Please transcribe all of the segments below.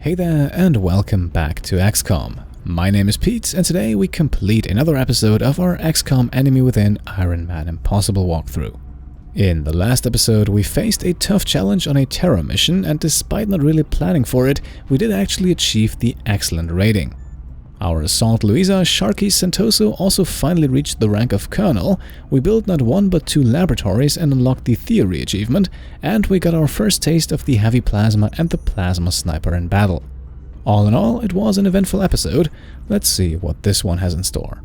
Hey there and welcome back to XCOM. My name is Pete and today we complete another episode of our XCOM Enemy Within Ironman Impossible walkthrough. In the last episode we faced a tough challenge on a terror mission, and despite not really planning for it, we did actually achieve the excellent rating. Our assault Luisa, Sharky, Santoso also finally reached the rank of Colonel, we built not one but two laboratories and unlocked the theory achievement, and we got our first taste of the heavy plasma and the plasma sniper in battle. All in all, it was an eventful episode. Let's see what this one has in store.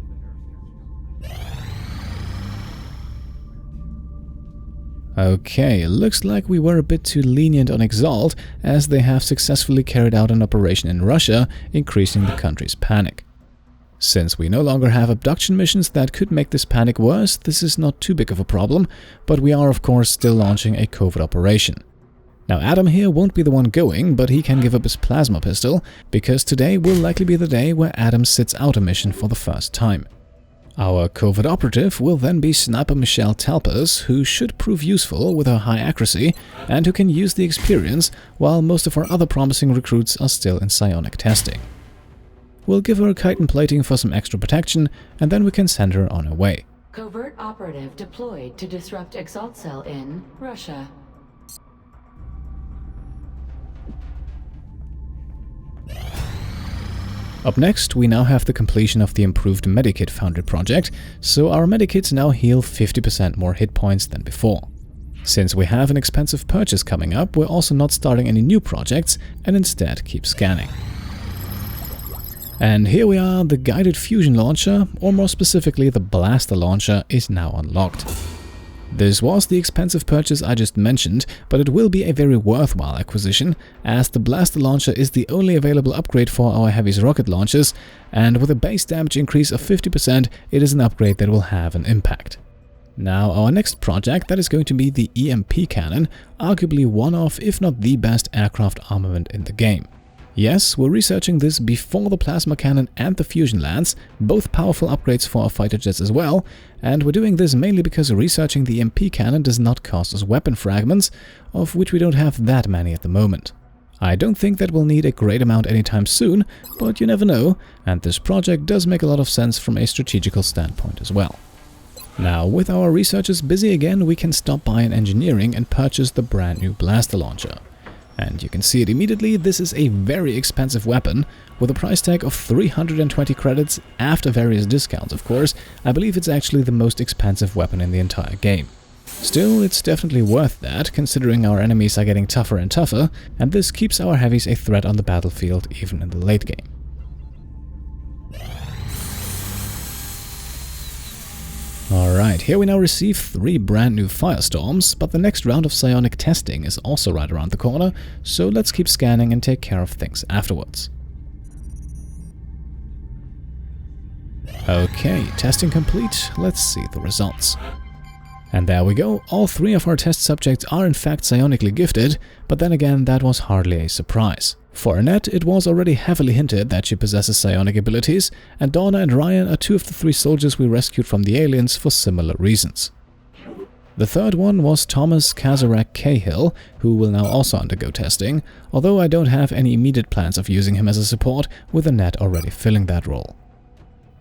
Okay, looks like we were a bit too lenient on EXALT, as they have successfully carried out an operation in Russia, increasing the country's panic. Since we no longer have abduction missions that could make this panic worse, this is not too big of a problem, but we are of course still launching a covert operation. Now Adam here won't be the one going, but he can give up his plasma pistol, because today will likely be the day where Adam sits out a mission for the first time. Our covert operative will then be Sniper Michelle Talpers, who should prove useful with her high accuracy and who can use the experience, while most of our other promising recruits are still in psionic testing. We'll give her a chitin plating for some extra protection, and then we can send her on her way. Covert operative deployed to disrupt EXALT cell in Russia. Up next, we now have the completion of the improved Medikit Foundry project, so our Medikits now heal 50% more hit points than before. Since we have an expensive purchase coming up, we're also not starting any new projects and instead keep scanning. And here we are, the guided fusion launcher, or more specifically the blaster launcher, is now unlocked. This was the expensive purchase I just mentioned, but it will be a very worthwhile acquisition, as the blaster launcher is the only available upgrade for our heavies rocket launchers, and with a base damage increase of 50%, it is an upgrade that will have an impact. Now our next project, that is going to be the EMP cannon, arguably one of, if not the best aircraft armament in the game. Yes, we're researching this before the plasma cannon and the fusion lance, both powerful upgrades for our fighter jets as well, and we're doing this mainly because researching the EMP cannon does not cost us weapon fragments, of which we don't have that many at the moment. I don't think that we'll need a great amount anytime soon, but you never know, and this project does make a lot of sense from a strategical standpoint as well. Now, with our researchers busy again, we can stop by in engineering and purchase the brand new blaster launcher. And you can see it immediately, this is a very expensive weapon, with a price tag of 320 credits, after various discounts of course. I believe it's actually the most expensive weapon in the entire game. Still, it's definitely worth that, considering our enemies are getting tougher and tougher, and this keeps our heavies a threat on the battlefield even in the late game. Alright, here we now receive 3 brand new firestorms, but the next round of psionic testing is also right around the corner, so let's keep scanning and take care of things afterwards. Okay, testing complete, let's see the results. And there we go, all 3 of our test subjects are in fact psionically gifted, but then again that was hardly a surprise. For Annette, it was already heavily hinted that she possesses psionic abilities, and Donna and Ryan are 2 of the 3 soldiers we rescued from the aliens for similar reasons. The third one was Thomas Kazarak Cahill, who will now also undergo testing, although I don't have any immediate plans of using him as a support, with Annette already filling that role.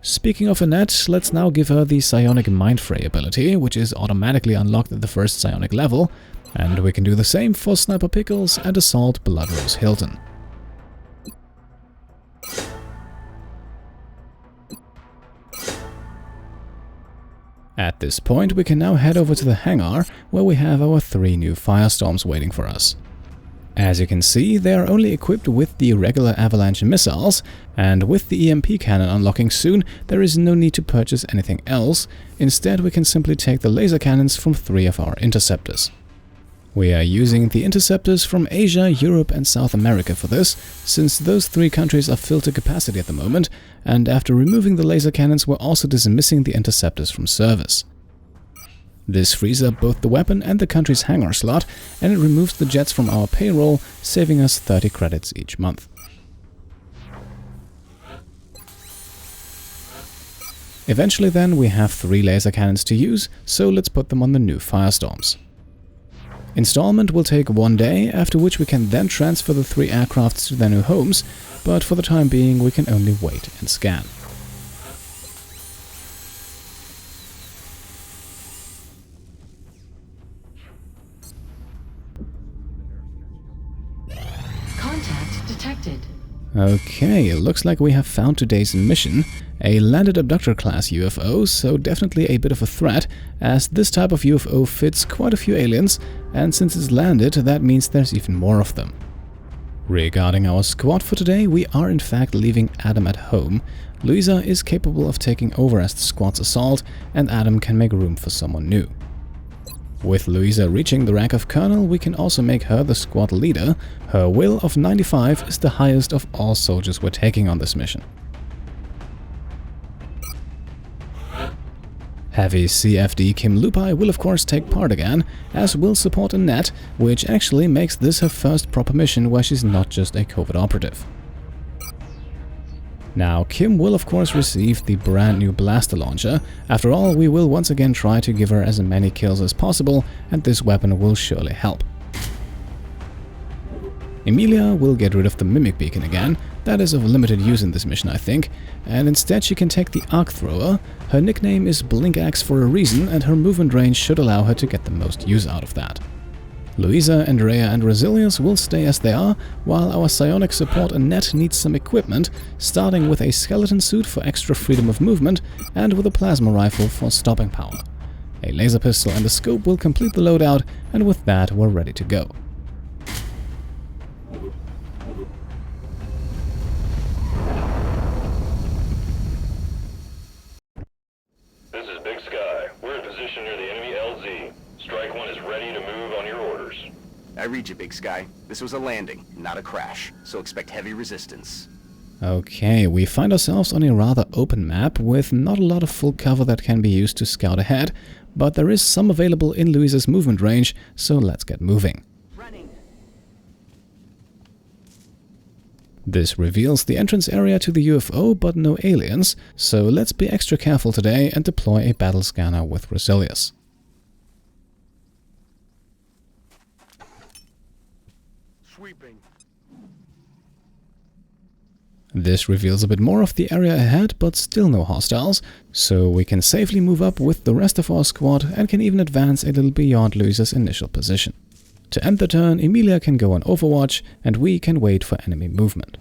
Speaking of Annette, let's now give her the Psionic Mindfray ability, which is automatically unlocked at the first psionic level, and we can do the same for Sniper Pickles and Assault Bloodrose Hilton. At this point, we can now head over to the hangar, where we have our 3 new firestorms waiting for us. As you can see, they are only equipped with the regular avalanche missiles, and with the EMP cannon unlocking soon, there is no need to purchase anything else. Instead, we can simply take the laser cannons from 3 of our interceptors. We are using the interceptors from Asia, Europe and South America for this, since those 3 countries are filled to capacity at the moment, and after removing the laser cannons we're also dismissing the interceptors from service. This frees up both the weapon and the country's hangar slot, and it removes the jets from our payroll, saving us 30 credits each month. Eventually then we have 3 laser cannons to use, so let's put them on the new firestorms. Installment will take 1 day, after which we can then transfer the 3 aircrafts to their new homes, but for the time being we can only wait and scan. Contact detected. Okay, it looks like we have found today's mission. A landed abductor class UFO, so definitely a bit of a threat, as this type of UFO fits quite a few aliens, and since it's landed, that means there's even more of them. Regarding our squad for today, we are in fact leaving Adam at home. Luisa is capable of taking over as the squad's assault, and Adam can make room for someone new. With Luisa reaching the rank of colonel, we can also make her the squad leader. Her will of 95 is the highest of all soldiers we're taking on this mission. Heavy CFD Kim Lupai will of course take part again, as will support Annette, which actually makes this her first proper mission where she's not just a covert operative. Now, Kim will of course receive the brand new blaster launcher. After all, we will once again try to give her as many kills as possible, and this weapon will surely help. Emilia will get rid of the mimic beacon again. That is of limited use in this mission, I think, and instead she can take the arc thrower. Her nickname is Blink Axe for a reason, and her movement range should allow her to get the most use out of that. Luisa, Andrea and Resilience will stay as they are, while our Psionic Support Annette needs some equipment, starting with a skeleton suit for extra freedom of movement and with a plasma rifle for stopping power. A laser pistol and a scope will complete the loadout, and with that we're ready to go. This is Big Sky. We're in position near the enemy LZ. Strike One is ready to move on your orders. I read you, Big Sky. This was a landing, not a crash, so expect heavy resistance. Okay, we find ourselves on a rather open map with not a lot of full cover that can be used to scout ahead, but there is some available in Luisa's movement range, so let's get moving. Running. This reveals the entrance area to the UFO, but no aliens, so let's be extra careful today and deploy a battle scanner with Resilience. Sweeping. This reveals a bit more of the area ahead, but still no hostiles, so we can safely move up with the rest of our squad and can even advance a little beyond Luisa's initial position. To end the turn, Emilia can go on Overwatch, and we can wait for enemy movement.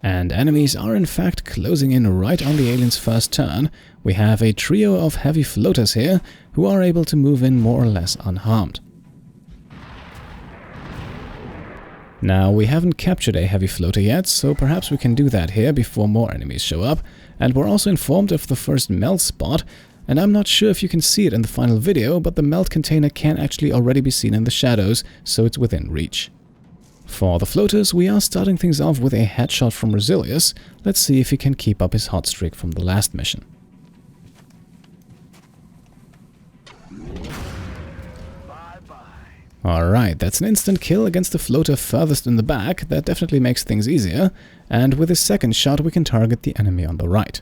And enemies are in fact closing in right on the alien's first turn. We have a trio of heavy floaters here, who are able to move in more or less unharmed. Now, we haven't captured a heavy floater yet, so perhaps we can do that here before more enemies show up. And we're also informed of the first melt spot, and I'm not sure if you can see it in the final video, but the melt container can actually already be seen in the shadows, so it's within reach. For the floaters, we are starting things off with a headshot from Resilius. Let's see if he can keep up his hot streak from the last mission. Alright, that's an instant kill against the floater furthest in the back. That definitely makes things easier. And with his second shot we can target the enemy on the right.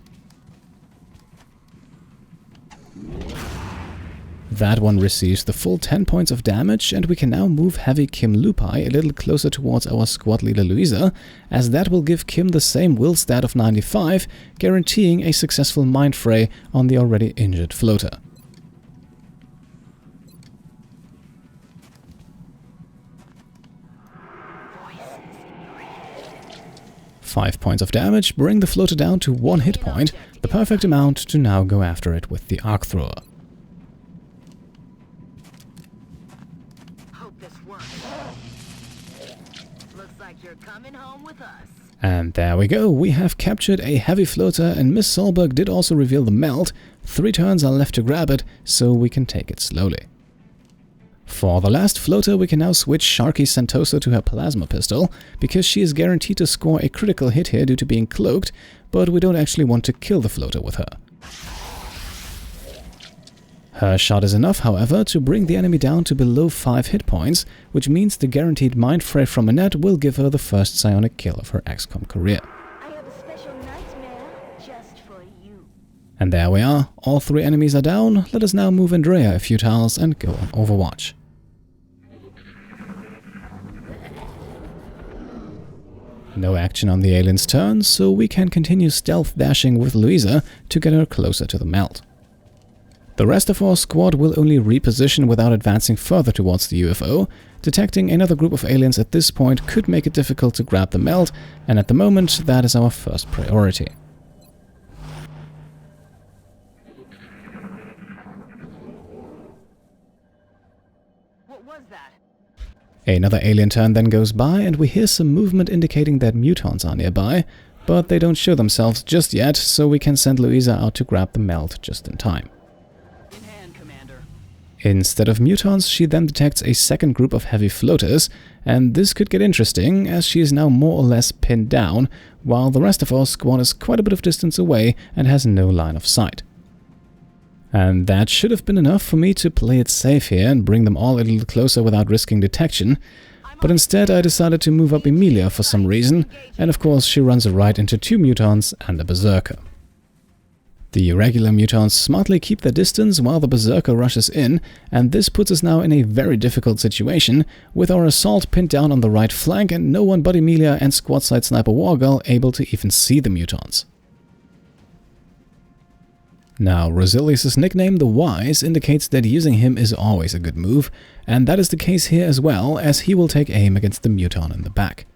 That one receives the full 10 points of damage, and we can now move heavy Kim Lupai a little closer towards our squad leader Luisa, as that will give Kim the same will stat of 95, guaranteeing a successful Mindfray on the already injured floater. Five points of damage bring the floater down to 1 hit point, the perfect amount to now go after it with the arc thrower. Hope this works. Looks like you're coming home with us. And there we go, we have captured a heavy floater, and Miss Solberg did also reveal the melt. 3 turns are left to grab it, so we can take it slowly. For the last floater, we can now switch Sharky Santoso to her plasma pistol, because she is guaranteed to score a critical hit here due to being cloaked, but we don't actually want to kill the floater with her. Her shot is enough, however, to bring the enemy down to below 5 hit points, which means the guaranteed Mindfray from Annette will give her the first psionic kill of her XCOM career. I have a special nightmare just for you. And there we are, all 3 enemies are down. Let us now move Andrea a few tiles and go on Overwatch. No action on the alien's turn, so we can continue stealth dashing with Luisa to get her closer to the melt. The rest of our squad will only reposition without advancing further towards the UFO. Detecting another group of aliens at this point could make it difficult to grab the melt, and at the moment that is our first priority. What was that? Another alien turn then goes by, and we hear some movement indicating that Mutons are nearby, but they don't show themselves just yet, so we can send Luisa out to grab the melt just in time. In hand, Commander. Instead of Mutons, she then detects a second group of heavy floaters, and this could get interesting, as she is now more or less pinned down, while the rest of our squad is quite a bit of distance away and has no line of sight. And that should have been enough for me to play it safe here and bring them all a little closer without risking detection, but instead I decided to move up Emilia for some reason, and of course she runs right into 2 Mutons and a berserker. The regular Mutons smartly keep their distance while the berserker rushes in, and this puts us now in a very difficult situation, with our assault pinned down on the right flank and no one but Emilia and squad side sniper Wargirl able to even see the Mutons. Now, Rosilius' nickname, the Wise, indicates that using him is always a good move, and that is the case here as well, as he will take aim against the Muton in the back.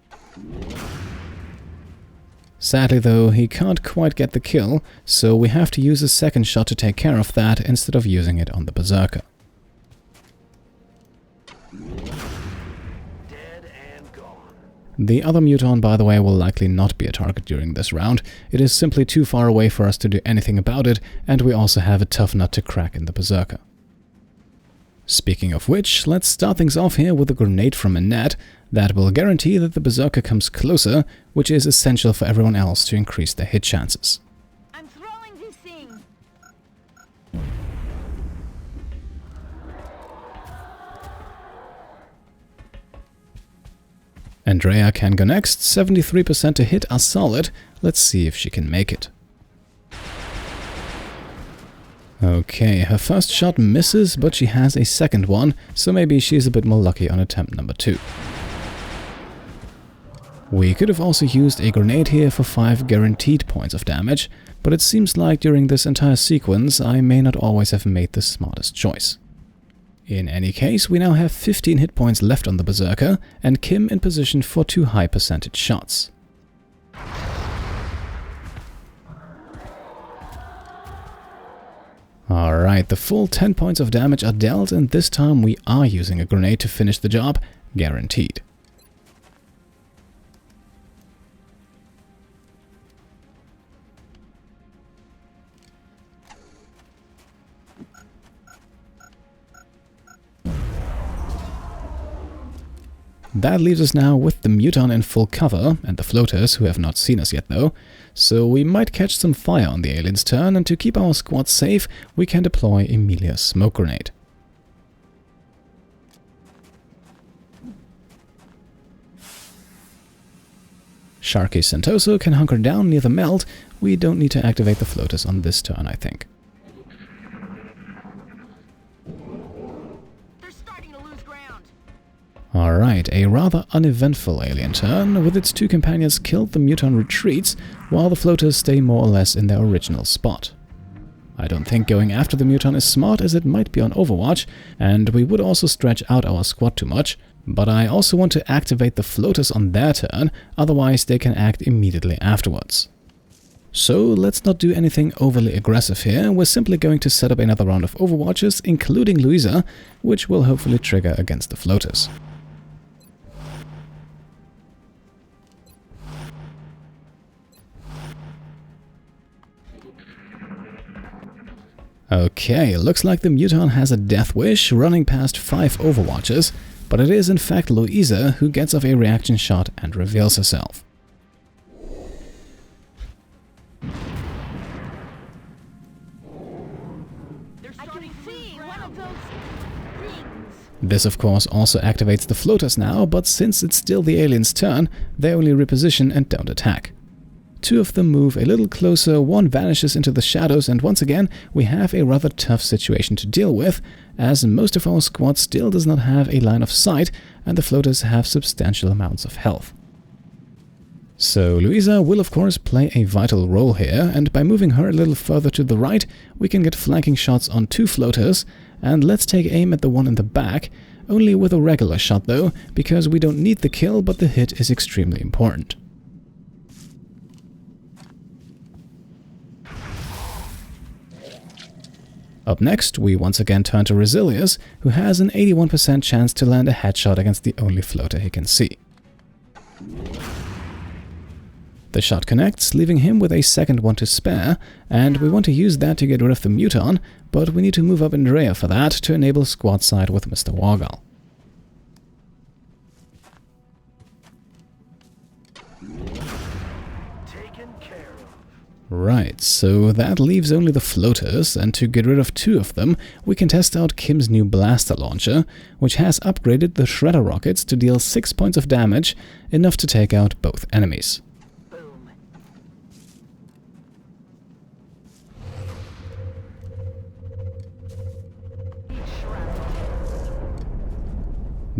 Sadly though, he can't quite get the kill, so we have to use a second shot to take care of that instead of using it on the berserker. The other Muton, by the way, will likely not be a target during this round. It is simply too far away for us to do anything about it, and we also have a tough nut to crack in the berserker. Speaking of which, let's start things off here with a grenade from Annette that will guarantee that the berserker comes closer, which is essential for everyone else to increase their hit chances. I'm throwing this thing. Andrea can go next. 73% to hit are solid. Let's see if she can make it. Okay, her first shot misses, but she has a second one, so maybe she's a bit more lucky on attempt number 2. We could have also used a grenade here for 5 guaranteed points of damage, but it seems like during this entire sequence I may not always have made the smartest choice. In any case, we now have 15 hit points left on the berserker, and Kim in position for 2 high percentage shots. Alright, the full 10 points of damage are dealt, and this time we are using a grenade to finish the job, guaranteed. That leaves us now with the Muton in full cover, and the floaters, who have not seen us yet though, so we might catch some fire on the alien's turn, and to keep our squad safe, we can deploy Emilia's smoke grenade. Sharky Santoso can hunker down near the melt. We don't need to activate the floaters on this turn, I think. Alright, a rather uneventful alien turn, with its 2 companions killed, the Muton retreats, while the floaters stay more or less in their original spot. I don't think going after the Muton is smart, as it might be on Overwatch, and we would also stretch out our squad too much, but I also want to activate the floaters on their turn, otherwise they can act immediately afterwards. So let's not do anything overly aggressive here, we're simply going to set up another round of Overwatches, including Luisa, which will hopefully trigger against the floaters. Okay, looks like the Muton has a death wish, running past 5 Overwatches, but it is in fact Luisa who gets off a reaction shot and reveals herself. This of course also activates the floaters now, but since it's still the alien's turn, they only reposition and don't attack. Two of them move a little closer, one vanishes into the shadows, and once again we have a rather tough situation to deal with, as most of our squad still does not have a line of sight and the floaters have substantial amounts of health. So Luisa will of course play a vital role here, and by moving her a little further to the right we can get flanking shots on two floaters, and let's take aim at the one in the back, only with a regular shot though, because we don't need the kill but the hit is extremely important. Up next, we once again turn to Resilius, who has an 81% chance to land a headshot against the only floater he can see. The shot connects, leaving him with a second one to spare, and we want to use that to get rid of the Muton, but we need to move up Andrea for that to enable squad side with Mr. Wargal. Right, so that leaves only the floaters, and to get rid of two of them, we can test out Kim's new blaster launcher, which has upgraded the shredder rockets to deal 6 points of damage, enough to take out both enemies. Boom.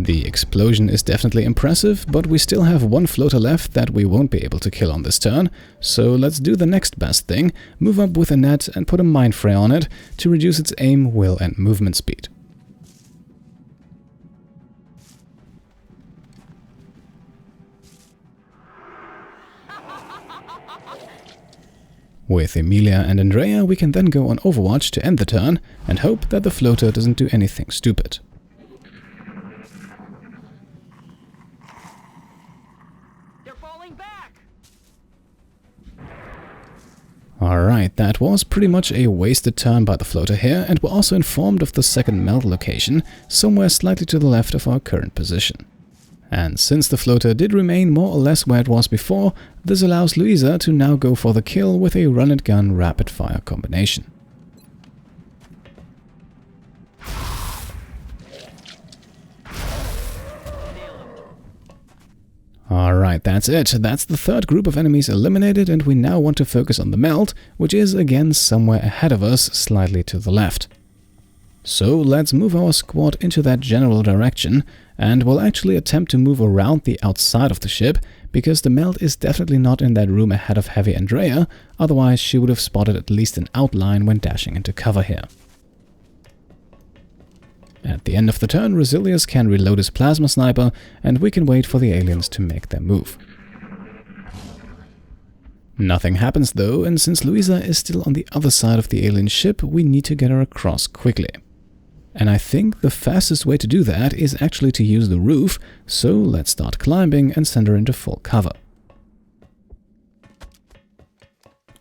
The explosion is definitely impressive, but we still have one floater left that we won't be able to kill on this turn, so let's do the next best thing, move up with Annette and put a Mindfray on it to reduce its aim, will and movement speed. With Emilia and Andrea we can then go on Overwatch to end the turn and hope that the floater doesn't do anything stupid. Alright, that was pretty much a wasted turn by the floater here, and we're also informed of the second melt location, somewhere slightly to the left of our current position. And since the floater did remain more or less where it was before, this allows Luisa to now go for the kill with a run-and-gun rapid-fire combination. Alright, that's it. That's the third group of enemies eliminated, and we now want to focus on the melt, which is again somewhere ahead of us, slightly to the left. So let's move our squad into that general direction, and we'll actually attempt to move around the outside of the ship, because the melt is definitely not in that room ahead of Heavy Andrea, otherwise she would have spotted at least an outline when dashing into cover here. At the end of the turn, Resilius can reload his plasma sniper, and we can wait for the aliens to make their move. Nothing happens though, and since Luisa is still on the other side of the alien ship, we need to get her across quickly. And I think the fastest way to do that is actually to use the roof, so let's start climbing and send her into full cover.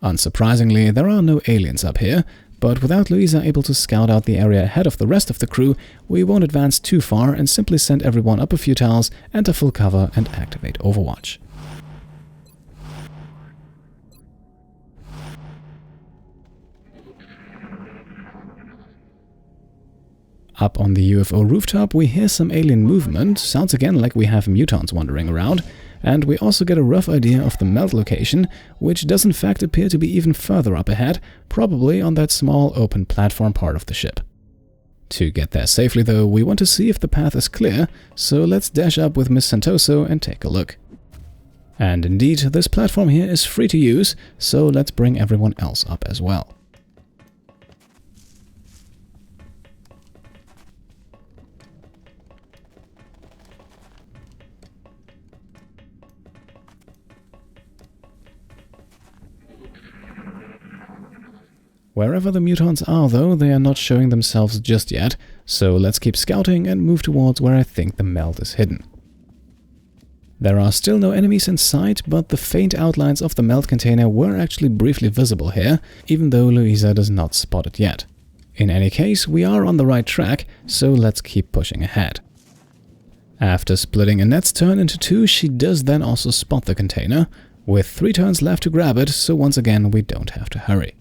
Unsurprisingly, there are no aliens up here, but without Luisa able to scout out the area ahead of the rest of the crew, we won't advance too far and simply send everyone up a few tiles, enter full cover and activate Overwatch. Up on the UFO rooftop we hear some alien movement, sounds again like we have Mutons wandering around, and we also get a rough idea of the melt location, which does in fact appear to be even further up ahead, probably on that small open platform part of the ship. To get there safely though, we want to see if the path is clear, so let's dash up with Miss Santoso and take a look. And indeed, this platform here is free to use, so let's bring everyone else up as well. Wherever the Mutons are though, they are not showing themselves just yet, so let's keep scouting and move towards where I think the melt is hidden. There are still no enemies in sight, but the faint outlines of the melt container were actually briefly visible here, even though Luisa does not spot it yet. In any case, we are on the right track, so let's keep pushing ahead. After splitting Annette's turn into two, she does then also spot the container, with 3 turns left to grab it, so once again we don't have to hurry.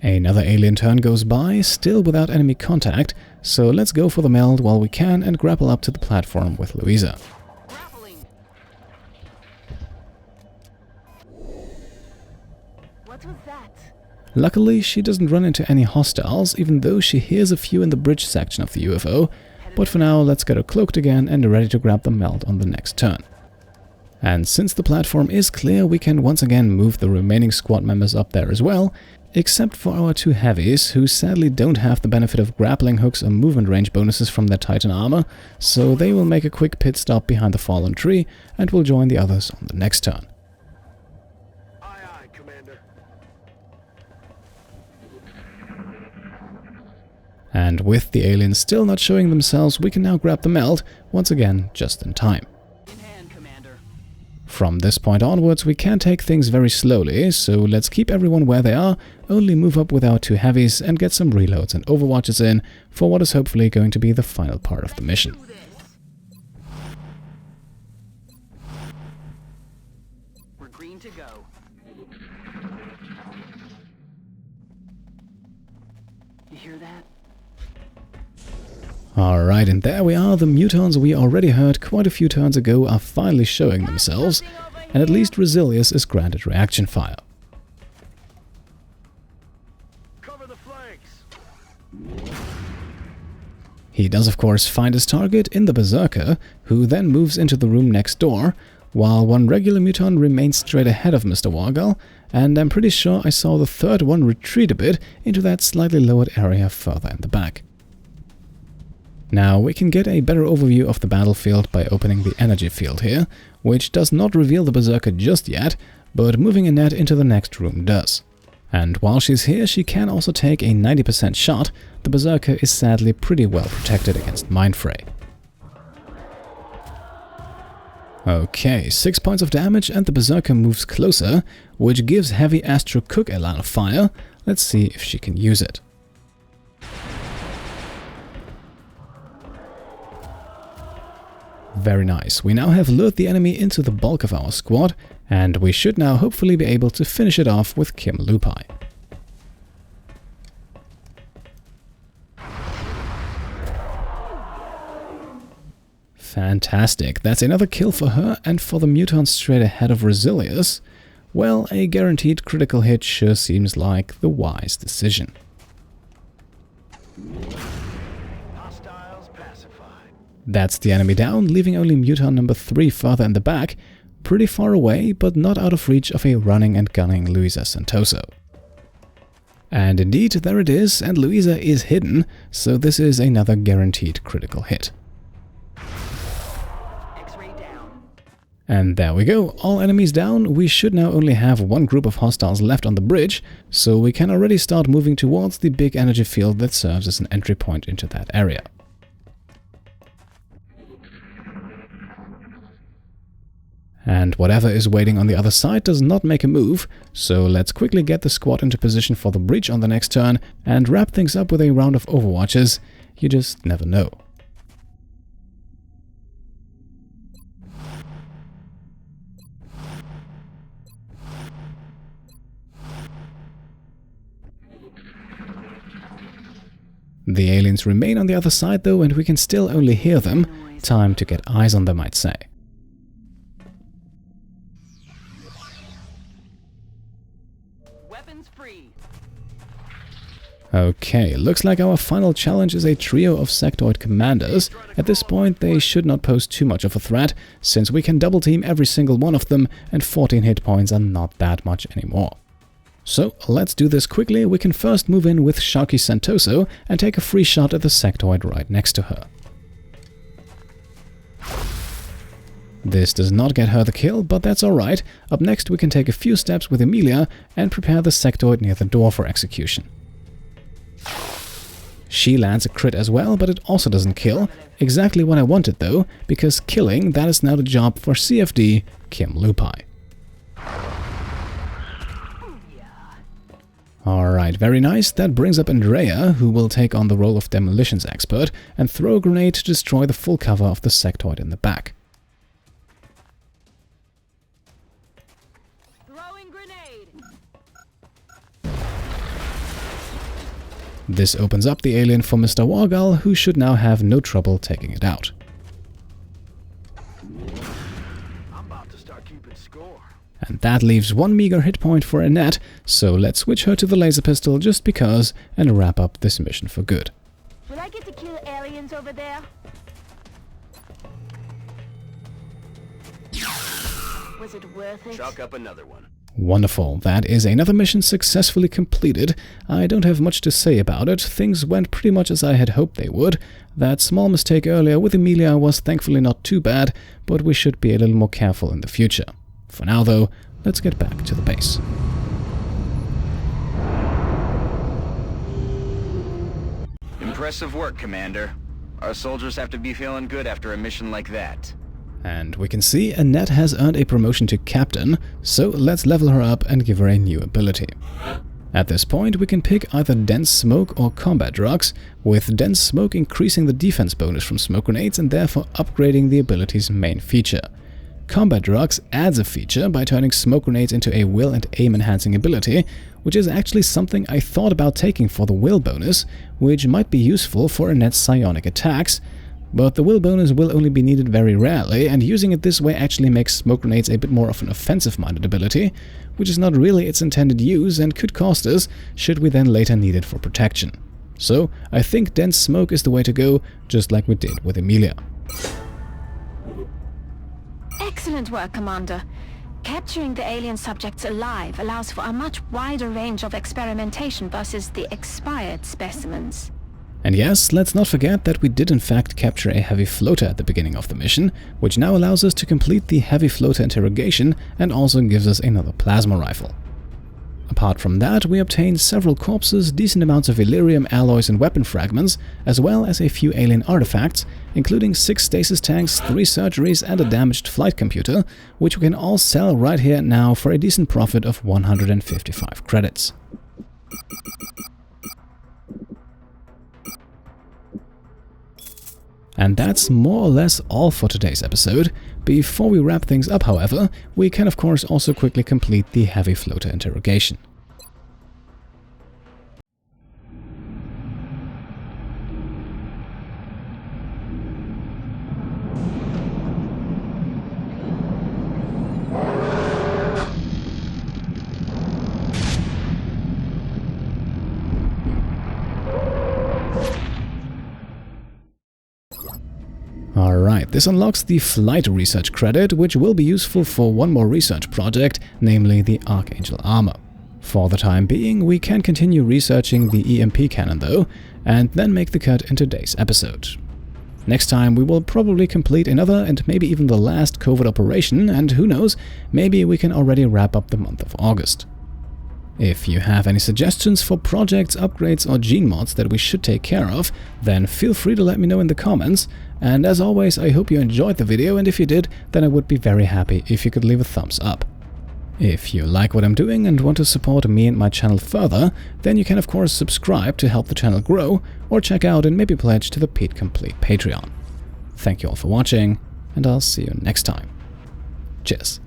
Another alien turn goes by, still without enemy contact, so let's go for the meld while we can and grapple up to the platform with Luisa. Grappling. What was that? Luckily, she doesn't run into any hostiles, even though she hears a few in the bridge section of the UFO, but for now let's get her cloaked again and ready to grab the meld on the next turn. And since the platform is clear, we can once again move the remaining squad members up there as well, except for our two heavies, who sadly don't have the benefit of grappling hooks or movement range bonuses from their Titan armor, so they will make a quick pit stop behind the fallen tree and will join the others on the next turn. Aye, aye, Commander. And with the aliens still not showing themselves, we can now grab the meld, once again just in time. In hand, Commander. From this point onwards, we can take things very slowly, so let's keep everyone where they are, only move up with our two heavies and get some reloads and overwatches in for what is hopefully going to be the final part of the mission. Do this. We're green to go. You hear that? Alright, and there we are, the Mutons we already heard quite a few turns ago are finally showing themselves, and at least Resilius is granted reaction fire. Cover the flanks. He does of course find his target in the berserker, who then moves into the room next door, while one regular Muton remains straight ahead of Mr. Wargal, and I'm pretty sure I saw the third one retreat a bit into that slightly lowered area further in the back. Now, we can get a better overview of the battlefield by opening the energy field here, which does not reveal the berserker just yet, but moving Annette into the next room does. And while she's here, she can also take a 90% shot. The berserker is sadly pretty well protected against Mindfray. Okay, 6 points of damage and the berserker moves closer, which gives heavy Astro Cook a line of fire. Let's see if she can use it. Very nice. We now have lured the enemy into the bulk of our squad, and we should now hopefully be able to finish it off with Kim Lupai. Fantastic. That's another kill for her, and for the Mutons straight ahead of Resilius, well, a guaranteed critical hit sure seems like the wise decision. That's the enemy down, leaving only Muton number 3 further in the back, pretty far away, but not out of reach of a running and gunning Luisa Santoso. And indeed, there it is, and Luisa is hidden, so this is another guaranteed critical hit. X-ray down. And there we go, all enemies down. We should now only have one group of hostiles left on the bridge, so we can already start moving towards the big energy field that serves as an entry point into that area. And whatever is waiting on the other side does not make a move, so let's quickly get the squad into position for the breach on the next turn and wrap things up with a round of overwatches. You just never know. The aliens remain on the other side though, and we can still only hear them. Time to get eyes on them, I'd say. Weapons free. Okay, looks like our final challenge is a trio of sectoid commanders. At this point, they should not pose too much of a threat, since we can double team every single one of them, and 14 hit points are not that much anymore. So, let's do this quickly. We can first move in with Sharky Santoso and take a free shot at the sectoid right next to her. This does not get her the kill, but that's alright. Up next we can take a few steps with Emilia and prepare the sectoid near the door for execution. She lands a crit as well, but it also doesn't kill. Exactly what I wanted though, because killing, that is now the job for CFD Kim Lupai. Alright, very nice. That brings up Andrea, who will take on the role of demolitions expert and throw a grenade to destroy the full cover of the sectoid in the back. This opens up the alien for Mr. Wargal, who should now have no trouble taking it out. I'm about to start keeping score. And that leaves one meager hit point for Annette, so let's switch her to the laser pistol just because and wrap up this mission for good. Will I get to kill aliens over there? Was it worth it? Chalk up another one. Wonderful, that is another mission successfully completed. I don't have much to say about it, things went pretty much as I had hoped they would. That small mistake earlier with Emilia was thankfully not too bad, but we should be a little more careful in the future. For now though, let's get back to the base. Impressive work, Commander. Our soldiers have to be feeling good after a mission like that. And we can see Annette has earned a promotion to Captain, so let's level her up and give her a new ability. At this point we can pick either Dense Smoke or Combat Drugs, with Dense Smoke increasing the defense bonus from smoke grenades and therefore upgrading the ability's main feature. Combat Drugs adds a feature by turning smoke grenades into a will and aim enhancing ability, which is actually something I thought about taking for the will bonus, which might be useful for Annette's psionic attacks, but the will bonus will only be needed very rarely, and using it this way actually makes smoke grenades a bit more of an offensive-minded ability, which is not really its intended use and could cost us should we then later need it for protection. So I think Dense Smoke is the way to go, just like we did with Emilia. Excellent work, Commander. Capturing the alien subjects alive allows for a much wider range of experimentation versus the expired specimens. And yes, let's not forget that we did in fact capture a heavy floater at the beginning of the mission, which now allows us to complete the heavy floater interrogation and also gives us another plasma rifle. Apart from that, we obtained several corpses, decent amounts of Illyrium alloys and weapon fragments, as well as a few alien artifacts, including 6 stasis tanks, 3 surgeries and a damaged flight computer, which we can all sell right here now for a decent profit of 155 credits. And that's more or less all for today's episode. Before we wrap things up, however, we can of course also quickly complete the heavy floater interrogation. Alright, this unlocks the flight research credit, which will be useful for one more research project, namely the Archangel armor. For the time being, we can continue researching the EMP cannon though, and then make the cut in today's episode. Next time we will probably complete another and maybe even the last covert operation, and who knows, maybe we can already wrap up the month of August. If you have any suggestions for projects, upgrades or gene mods that we should take care of, then feel free to let me know in the comments, and as always I hope you enjoyed the video, and if you did, then I would be very happy if you could leave a thumbs up. If you like what I'm doing and want to support me and my channel further, then you can of course subscribe to help the channel grow, or check out and maybe pledge to the Pete Complete Patreon. Thank you all for watching, and I'll see you next time. Cheers.